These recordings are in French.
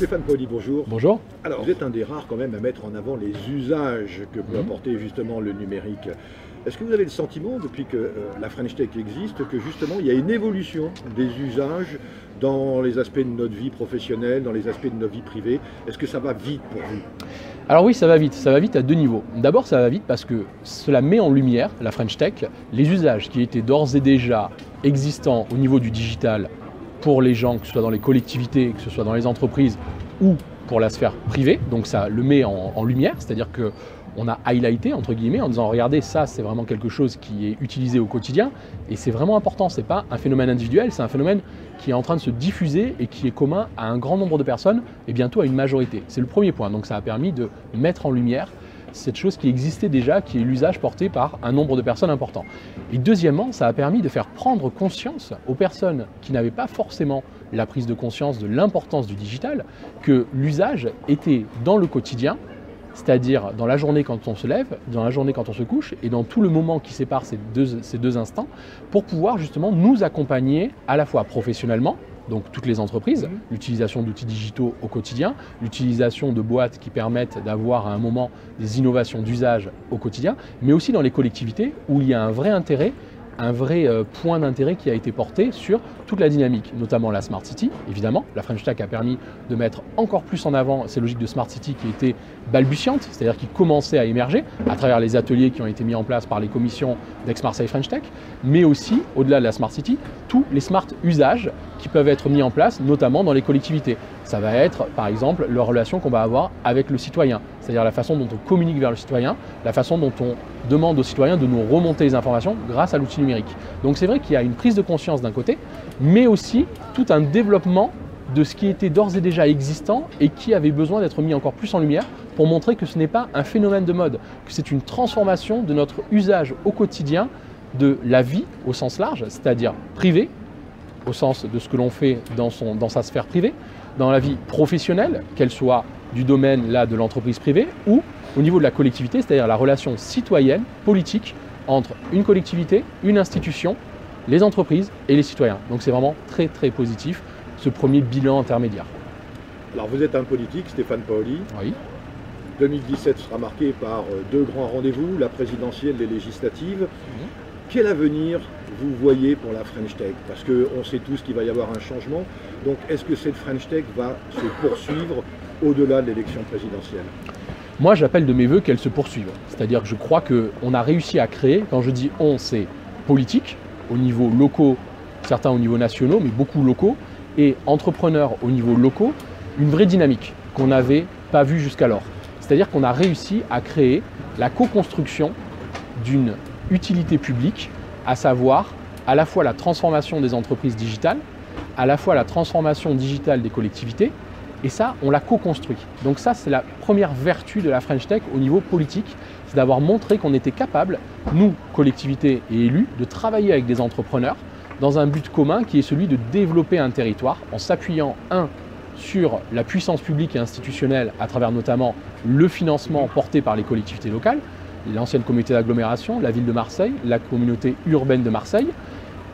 Stéphane Paoli, bonjour. Bonjour. Alors, vous êtes un des rares quand même à mettre en avant les usages que peut apporter justement le numérique. Est-ce que vous avez le sentiment, depuis que la French Tech existe, que justement il y a une évolution des usages dans les aspects de notre vie professionnelle, dans les aspects de notre vie privée? Est-ce que ça va vite pour vous? Alors oui, ça va vite à deux niveaux. D'abord, ça va vite parce que cela met en lumière, la French Tech, les usages qui étaient d'ores et déjà existants au niveau du digital pour les gens, que ce soit dans les collectivités, que ce soit dans les entreprises ou pour la sphère privée. Donc ça le met en lumière, c'est-à-dire qu'on a highlighté, entre guillemets, en disant regardez, ça c'est vraiment quelque chose qui est utilisé au quotidien et c'est vraiment important. Ce n'est pas un phénomène individuel, c'est un phénomène qui est en train de se diffuser et qui est commun à un grand nombre de personnes et bientôt à une majorité. C'est le premier point. Donc ça a permis de mettre en lumière cette chose qui existait déjà, qui est l'usage porté par un nombre de personnes important. Et deuxièmement, ça a permis de faire prendre conscience aux personnes qui n'avaient pas forcément la prise de conscience de l'importance du digital, que l'usage était dans le quotidien, c'est-à-dire dans la journée quand on se lève, dans la journée quand on se couche et dans tout le moment qui sépare ces deux instants, pour pouvoir justement nous accompagner à la fois professionnellement, donc toutes les entreprises, l'utilisation d'outils digitaux au quotidien, l'utilisation de boîtes qui permettent d'avoir à un moment des innovations d'usage au quotidien, mais aussi dans les collectivités où il y a un vrai intérêt, un vrai point d'intérêt qui a été porté sur toute la dynamique, notamment la Smart City, évidemment. La French Tech a permis de mettre encore plus en avant ces logiques de Smart City qui étaient balbutiantes, c'est-à-dire qui commençaient à émerger à travers les ateliers qui ont été mis en place par les commissions d'Aix-Marseille French Tech, mais aussi, au-delà de la Smart City, tous les smart usages qui peuvent être mis en place, notamment dans les collectivités. Ça va être, par exemple, la relation qu'on va avoir avec le citoyen, c'est-à-dire la façon dont on communique vers le citoyen, la façon dont on demande aux citoyens de nous remonter les informations grâce à l'outil numérique. Donc c'est vrai qu'il y a une prise de conscience d'un côté, mais aussi tout un développement de ce qui était d'ores et déjà existant et qui avait besoin d'être mis encore plus en lumière pour montrer que ce n'est pas un phénomène de mode, que c'est une transformation de notre usage au quotidien de la vie au sens large, c'est-à-dire privée, au sens de ce que l'on fait dans sa sphère privée, dans la vie professionnelle, qu'elle soit du domaine là, de l'entreprise privée ou au niveau de la collectivité, c'est-à-dire la relation citoyenne, politique, entre une collectivité, une institution, les entreprises et les citoyens. Donc c'est vraiment très très positif, ce premier bilan intermédiaire. Alors vous êtes un politique, Stéphane Paoli. Oui. 2017 sera marqué par deux grands rendez-vous, la présidentielle et les législatives. Quel avenir vous voyez pour la French Tech? Parce qu'on sait tous qu'il va y avoir un changement. Donc est-ce que cette French Tech va se poursuivre au-delà de l'élection présidentielle? Moi, j'appelle de mes voeux qu'elle se poursuive. C'est-à-dire que je crois qu'on a réussi à créer, quand je dis on, c'est politique, au niveau locaux, certains au niveau nationaux, mais beaucoup locaux, et entrepreneurs au niveau locaux, une vraie dynamique qu'on n'avait pas vue jusqu'alors. C'est-à-dire qu'on a réussi à créer la co-construction d'une utilité publique, à savoir à la fois la transformation des entreprises digitales, à la fois la transformation digitale des collectivités, et ça, on l'a co-construit. Donc ça, c'est la première vertu de la French Tech au niveau politique, c'est d'avoir montré qu'on était capable, nous, collectivités et élus, de travailler avec des entrepreneurs dans un but commun qui est celui de développer un territoire en s'appuyant, sur la puissance publique et institutionnelle à travers notamment le financement porté par les collectivités locales, l'ancienne communauté d'agglomération, la ville de Marseille, la communauté urbaine de Marseille,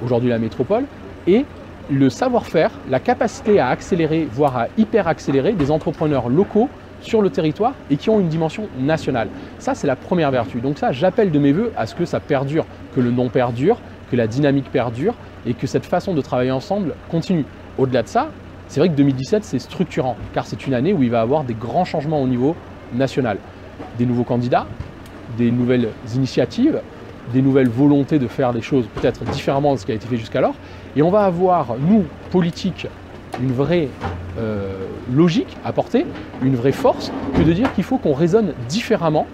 aujourd'hui la métropole, et le savoir-faire, la capacité à accélérer, voire à hyper-accélérer des entrepreneurs locaux sur le territoire et qui ont une dimension nationale. Ça, c'est la première vertu. Donc ça, j'appelle de mes voeux à ce que ça perdure, que le nom perdure, que la dynamique perdure et que cette façon de travailler ensemble continue. Au-delà de ça, c'est vrai que 2017, c'est structurant, car c'est une année où il va y avoir des grands changements au niveau national. Des nouveaux candidats, des nouvelles initiatives, des nouvelles volontés de faire des choses peut-être différemment de ce qui a été fait jusqu'alors. Et on va avoir, nous, politiques, une vraie logique à porter, une vraie force, que de dire qu'il faut qu'on raisonne différemment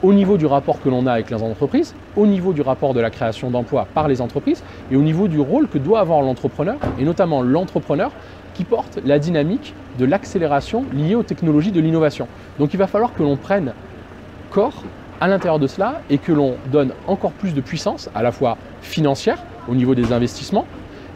au niveau du rapport que l'on a avec les entreprises, au niveau du rapport de la création d'emplois par les entreprises et au niveau du rôle que doit avoir l'entrepreneur, et notamment l'entrepreneur qui porte la dynamique de l'accélération liée aux technologies de l'innovation. Donc il va falloir que l'on prenne corps à l'intérieur de cela et que l'on donne encore plus de puissance, à la fois financière, au niveau des investissements,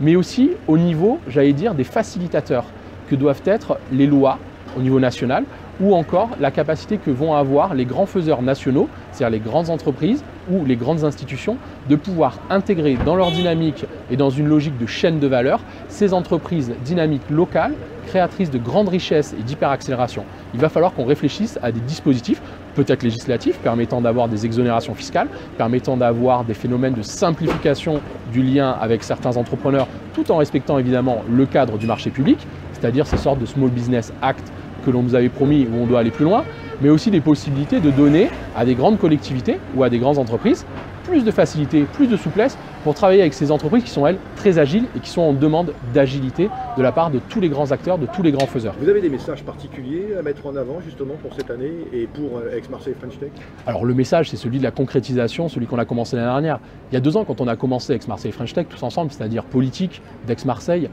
mais aussi au niveau, j'allais dire, des facilitateurs que doivent être les lois au niveau national ou encore la capacité que vont avoir les grands faiseurs nationaux, c'est-à-dire les grandes entreprises ou les grandes institutions, de pouvoir intégrer dans leur dynamique et dans une logique de chaîne de valeur ces entreprises dynamiques locales, créatrices de grandes richesses et d'hyperaccélération. Il va falloir qu'on réfléchisse à des dispositifs, peut-être législatifs, permettant d'avoir des exonérations fiscales, permettant d'avoir des phénomènes de simplification du lien avec certains entrepreneurs, tout en respectant évidemment le cadre du marché public, c'est-à-dire ces sortes de Small Business Act que l'on nous avait promis où on doit aller plus loin, mais aussi des possibilités de donner à des grandes collectivités ou à des grandes entreprises plus de facilité, plus de souplesse pour travailler avec ces entreprises qui sont, elles, très agiles et qui sont en demande d'agilité de la part de tous les grands acteurs, de tous les grands faiseurs. Vous avez des messages particuliers à mettre en avant justement pour cette année et pour Aix-Marseille French Tech? Alors le message, c'est celui de la concrétisation, celui qu'on a commencé l'année dernière. Il y a 2 ans, quand on a commencé Aix-Marseille French Tech tous ensemble, c'est-à-dire politique d'Aix-Marseille,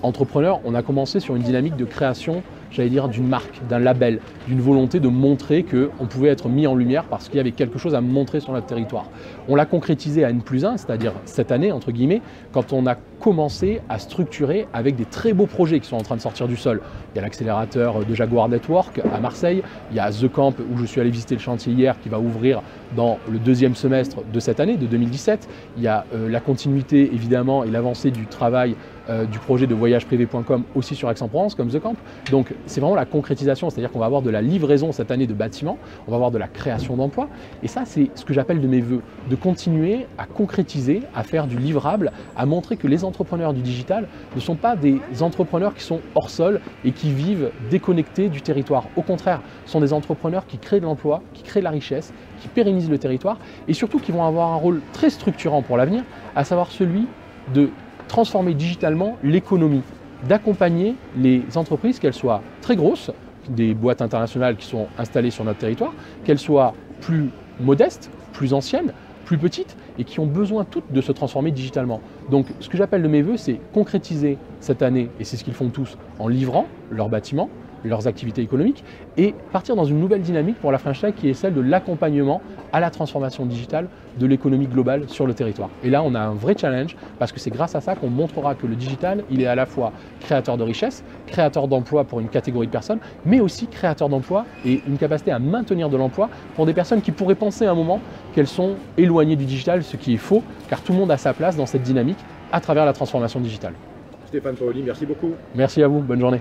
entrepreneurs, on a commencé sur une dynamique de création, j'allais dire, d'une marque, d'un label, d'une volonté de montrer qu'on pouvait être mis en lumière parce qu'il y avait quelque chose à montrer sur notre territoire. On l'a concrétisé à N+1, c'est-à-dire cette année, entre guillemets, quand on a commencé à structurer avec des très beaux projets qui sont en train de sortir du sol. Il y a l'accélérateur de Jaguar Network à Marseille, il y a The Camp où je suis allé visiter le chantier hier qui va ouvrir dans le 2e semestre de cette année, de 2017. Il y a la continuité évidemment et l'avancée du travail du projet de voyageprivé.com aussi sur Aix-en-Provence comme The Camp. Donc c'est vraiment la concrétisation, c'est-à-dire qu'on va avoir de la livraison cette année de bâtiments, on va avoir de la création d'emplois et ça c'est ce que j'appelle de mes vœux, de continuer à concrétiser, à faire du livrable, à montrer que les entrepreneurs du digital ne sont pas des entrepreneurs qui sont hors sol et qui vivent déconnectés du territoire. Au contraire, ce sont des entrepreneurs qui créent de l'emploi, qui créent de la richesse, qui pérennisent le territoire et surtout qui vont avoir un rôle très structurant pour l'avenir, à savoir celui de transformer digitalement l'économie, d'accompagner les entreprises, qu'elles soient très grosses, des boîtes internationales qui sont installées sur notre territoire, qu'elles soient plus modestes, plus anciennes, plus petites et qui ont besoin toutes de se transformer digitalement. Donc ce que j'appelle de mes voeux, c'est concrétiser cette année, et c'est ce qu'ils font tous, en livrant leurs bâtiments, leurs activités économiques et partir dans une nouvelle dynamique pour la French Tech qui est celle de l'accompagnement à la transformation digitale de l'économie globale sur le territoire. Et là, on a un vrai challenge parce que c'est grâce à ça qu'on montrera que le digital, il est à la fois créateur de richesse, créateur d'emplois pour une catégorie de personnes, mais aussi créateur d'emplois et une capacité à maintenir de l'emploi pour des personnes qui pourraient penser à un moment qu'elles sont éloignées du digital, ce qui est faux, car tout le monde a sa place dans cette dynamique à travers la transformation digitale. Stéphane Paoli, merci beaucoup. Merci à vous, bonne journée.